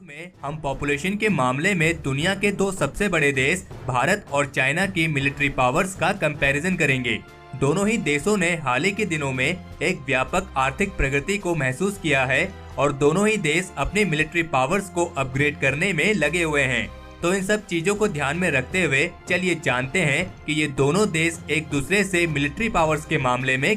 में हम पॉपुलेशन के मामले में दुनिया के दो सबसे बड़े देश भारत और चाइना की मिलिट्री पावर्स का कंपैरिजन करेंगे। दोनों ही देशों ने हाल ही के दिनों में एक व्यापक आर्थिक प्रगति को महसूस किया है और दोनों ही देश अपने मिलिट्री पावर्स को अपग्रेड करने में लगे हुए हैं। तो इन सब चीजों को ध्यान में रखते हुए चलिए जानते हैं कि ये दोनों देश एक दूसरे से मिलिट्री पावर्स के मामले में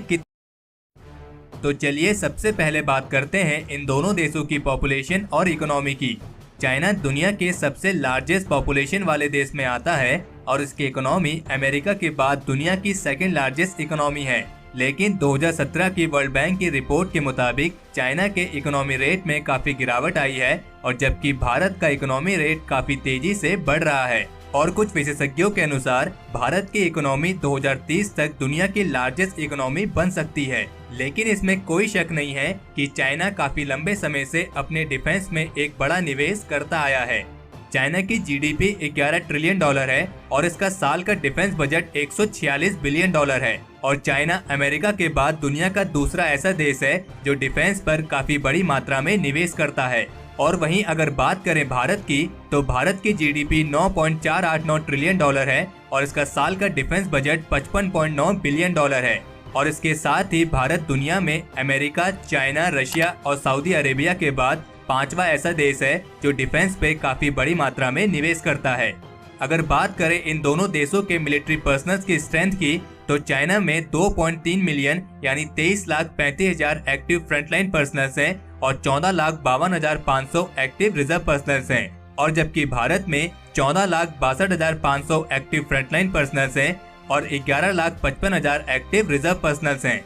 तो चलिए सबसे पहले बात करते हैं इन दोनों देशों की पॉपुलेशन और इकोनॉमी की। चाइना दुनिया के सबसे लार्जेस्ट पॉपुलेशन वाले देश में आता है और इसकी इकोनॉमी अमेरिका के बाद दुनिया की सेकंड लार्जेस्ट इकोनॉमी है। लेकिन 2017 की वर्ल्ड बैंक की रिपोर्ट के मुताबिक चाइना के इकोनॉमी रेट में काफी गिरावट आई है और जबकि भारत का इकोनॉमी रेट काफी तेजी से बढ़ रहा है। और कुछ विशेषज्ञों के अनुसार भारत की इकोनॉमी 2030 तक दुनिया की लार्जेस्ट इकोनॉमी बन सकती है। लेकिन इसमें कोई शक नहीं है कि चाइना काफी लंबे समय से अपने डिफेंस में एक बड़ा निवेश करता आया है। चाइना की जीडीपी 11 ट्रिलियन डॉलर है और इसका साल का डिफेंस बजट 146 बिलियन डॉलर है और चाइना अमेरिका के बाद दुनिया का दूसरा ऐसा देश है जो डिफेंस पर काफी बड़ी मात्रा में निवेश करता है। और वहीं अगर बात करें भारत की तो भारत की जीडीपी 9.489 ट्रिलियन डॉलर है और इसका साल का डिफेंस बजट 55.9 बिलियन डॉलर है। और इसके साथ ही भारत दुनिया में अमेरिका, चाइना, रशिया और सऊदी अरेबिया के बाद पांचवा ऐसा देश है जो डिफेंस पे काफी बड़ी मात्रा में निवेश करता है। अगर बात करें इन दोनों देशों के मिलिट्री पर्सनल्स की स्ट्रेंथ की तो चाइना में 2.3 मिलियन यानी 23,35,000 एक्टिव फ्रंटलाइन पर्सनल्स हैं और 14,52,500 एक्टिव रिजर्व पर्सनल्स हैं और जबकि भारत में 14,62,500 एक्टिव फ्रंटलाइन पर्सनल्स हैं और 11,55,000 एक्टिव रिजर्व पर्सनल्स हैं।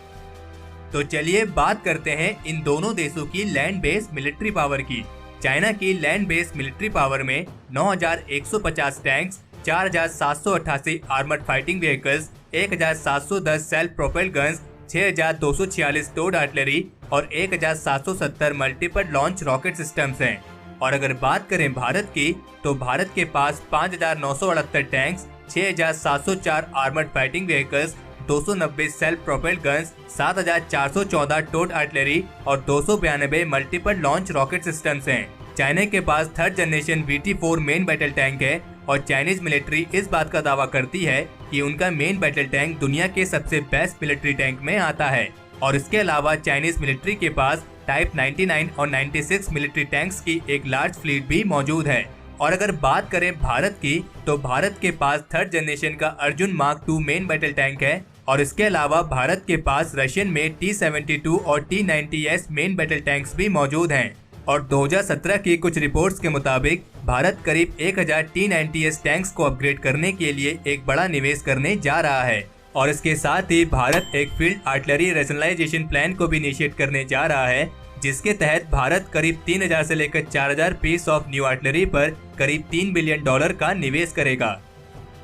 तो चलिए बात करते हैं इन दोनों देशों की लैंड बेस्ड मिलिट्री पावर की। चाइना की लैंड बेस्ड मिलिट्री पावर में 9,150 tanks, 4,788 armoured fighting vehicles, 1,710 self propelled guns, 6,246 towed artillery और 1,770 मल्टीपल लॉन्च रॉकेट सिस्टम्स हैं। और अगर बात करें भारत की तो भारत के पास 5,968 tanks, 6,704 armoured fighting vehicles, 290 self propelled guns, 7,414 towed artillery और 292 मल्टीपल लॉन्च रॉकेट सिस्टम्स हैं। चाइना के पास third generation VT-4 main battle tank है और चाइनीज मिलिट्री इस बात का दावा करती है कि उनका मेन बैटल टैंक दुनिया के सबसे बेस्ट मिलिट्री टैंक में आता है। और इसके अलावा चाइनीज मिलिट्री के पास टाइप 99 और 96 मिलिट्री टैंक्स की एक लार्ज फ्लीट भी मौजूद है। और अगर बात करें भारत की तो भारत के पास थर्ड जनरेशन का Arjun mark 2 main battle tank है और इसके अलावा भारत के पास रशियन में T-72 और T-90S मेन बैटल टैंक्स भी मौजूद हैं। और 2017 की कुछ रिपोर्ट्स के मुताबिक भारत करीब 1,000 T-90S टैंक्स को अपग्रेड करने के लिए एक बड़ा निवेश करने जा रहा है। और इसके साथ ही भारत एक फील्ड आर्टिलरी रैशनलाइजेशन प्लान को भी इनिशिएट करने जा रहा है जिसके तहत भारत करीब 3,000 से लेकर 4,000 पीस ऑफ न्यू आर्टिलरी पर करीब $3 बिलियन का निवेश करेगा।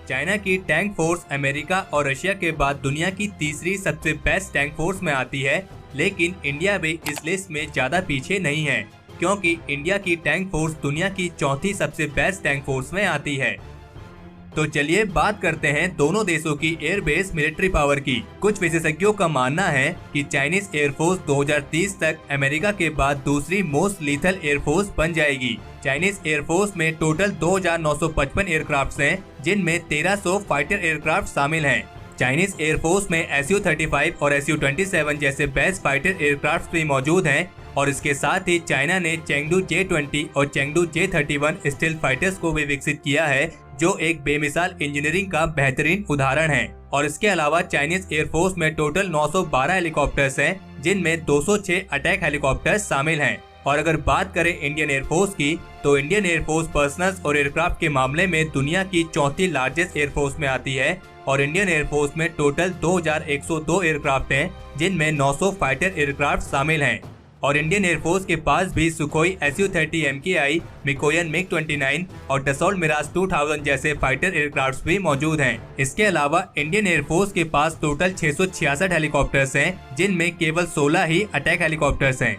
चाइना की टैंक फोर्स अमेरिका और रशिया के बाद दुनिया की तीसरी सबसे बेस्ट टैंक फोर्स में आती है, लेकिन इंडिया भी इस लिस्ट में ज्यादा पीछे नहीं है क्योंकि इंडिया की टैंक फोर्स दुनिया की चौथी सबसे बेस्ट टैंक फोर्स में आती है। तो चलिए बात करते हैं दोनों देशों की एयरबेस मिलिट्री पावर की। कुछ विशेषज्ञों का मानना है कि चाइनीज एयरफोर्स 2030 तक अमेरिका के बाद दूसरी मोस्ट लीथल एयरफोर्स बन जाएगी। चाइनीज एयरफोर्स में टोटल 2,955 एयरक्राफ्ट हैं जिनमें 1,300 फाइटर एयरक्राफ्ट शामिल हैं। चाइनीज एयरफोर्स में Su-35 और Su-27 जैसे बेस्ट फाइटर एयरक्राफ्ट भी मौजूद हैं और इसके साथ ही चाइना ने चेंगडू J-20 और चेंगडू J-31 स्टील्थ फाइटर्स को भी विकसित किया है जो एक बेमिसाल इंजीनियरिंग का बेहतरीन उदाहरण है। और इसके अलावा चाइनीज एयरफोर्स में टोटल 912 हेलीकॉप्टर्स हैं जिनमें 206 अटैक हेलीकॉप्टर्स शामिल हैं। और अगर बात करें इंडियन एयरफोर्स की तो इंडियन एयरफोर्स पर्सनल्स और एयरक्राफ्ट के मामले में दुनिया की चौथी लार्जेस्ट एयरफोर्स में आती है और इंडियन एयरफोर्स में टोटल 2,102 एयरक्राफ्ट हैं जिनमें 900 फाइटर एयरक्राफ्ट शामिल हैं। और इंडियन एयरफोर्स के पास भी Sukhoi Su-30 MKI, Mikoyan MiG-29 और डसॉल्ट मिराज 2000 जैसे फाइटर एयरक्राफ्ट भी मौजूद हैं। इसके अलावा इंडियन एयरफोर्स के पास टोटल 666 हेलीकॉप्टर्स हैं जिनमें केवल 16 ही अटैक हेलीकॉप्टर्स हैं।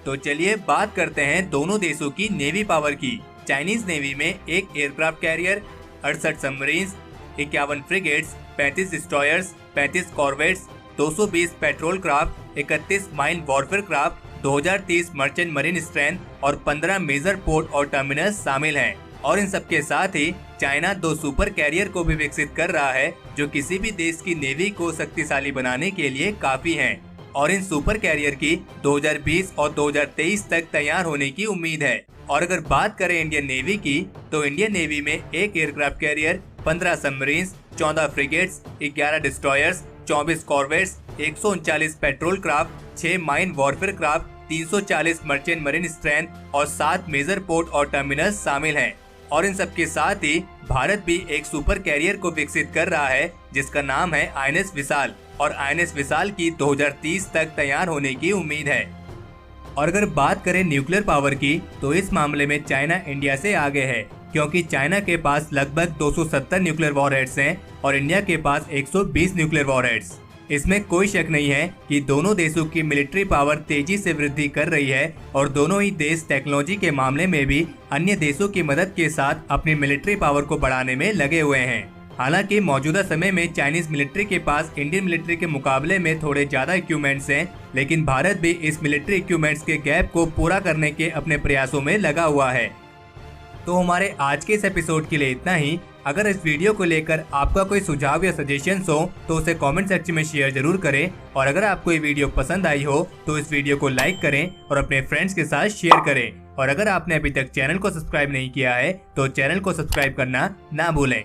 तो चलिए बात करते हैं दोनों देशों की नेवी पावर की। चाइनीज नेवी में एक aircraft carrier, 68 submarines, 51 frigates, 35 destroyers, 35 corvettes, 220 petrol craft, 31 mine warfare craft, 2030 merchant marine strength और 15 मेजर पोर्ट और टर्मिनल्स शामिल हैं। और इन सबके साथ ही चाइना 2 सुपर कैरियर को भी विकसित कर रहा है जो किसी भी देश की नेवी को शक्तिशाली बनाने के लिए काफी हैं। और इन सुपर कैरियर की 2020 और 2023 तक तैयार होने की उम्मीद है। और अगर बात करें इंडियन नेवी की, तो इंडियन नेवी में 1 aircraft carrier, 15 submarines, 14 frigates, 11 destroyers, 24 corvettes, 139 petrol craft, 6 mine warfare craft, 340 merchant marine strength और 7 मेजर पोर्ट और टर्मिनल्स शामिल हैं। और इन सबके साथ ही भारत भी एक सुपर कैरियर को विकसित कर रहा है जिसका नाम है INS विशाल। और INS विशाल की 2030 तक तैयार होने की उम्मीद है। और अगर बात करें न्यूक्लियर पावर की, तो इस मामले में चाइना इंडिया से आगे है, क्योंकि चाइना के पास लगभग 270 न्यूक्लियर वॉरहेड्स हैं और इंडिया के पास 120 न्यूक्लियर वॉरहेड्स। इसमें कोई शक नहीं है कि दोनों देशों की मिलिट्री पावर तेजी से वृद्धि कर रही है और दोनों ही देश टेक्नोलॉजी के मामले में भी अन्य देशों की मदद के साथ अपनी मिलिट्री पावर को बढ़ाने में लगे हुए हैं। हालांकि मौजूदा समय में चाइनीज मिलिट्री के पास इंडियन मिलिट्री के मुकाबले में थोड़े ज्यादा इक्विपमेंट्स हैं, लेकिन भारत भी इस मिलिट्री इक्विपमेंट्स के गैप को पूरा करने के अपने प्रयासों में लगा हुआ है। तो हमारे आज के इस एपिसोड के लिए इतना ही। अगर इस वीडियो को लेकर आपका कोई सुझाव या सजेशंस हो तो उसे कमेंट सेक्शन में शेयर जरूर करें। और अगर आपको ये वीडियो पसंद आई हो तो इस वीडियो को लाइक करें और अपने फ्रेंड्स के साथ शेयर करें। और अगर आपने अभी तक चैनल को सब्सक्राइब नहीं किया है तो चैनल को सब्सक्राइब करना ना भूलें।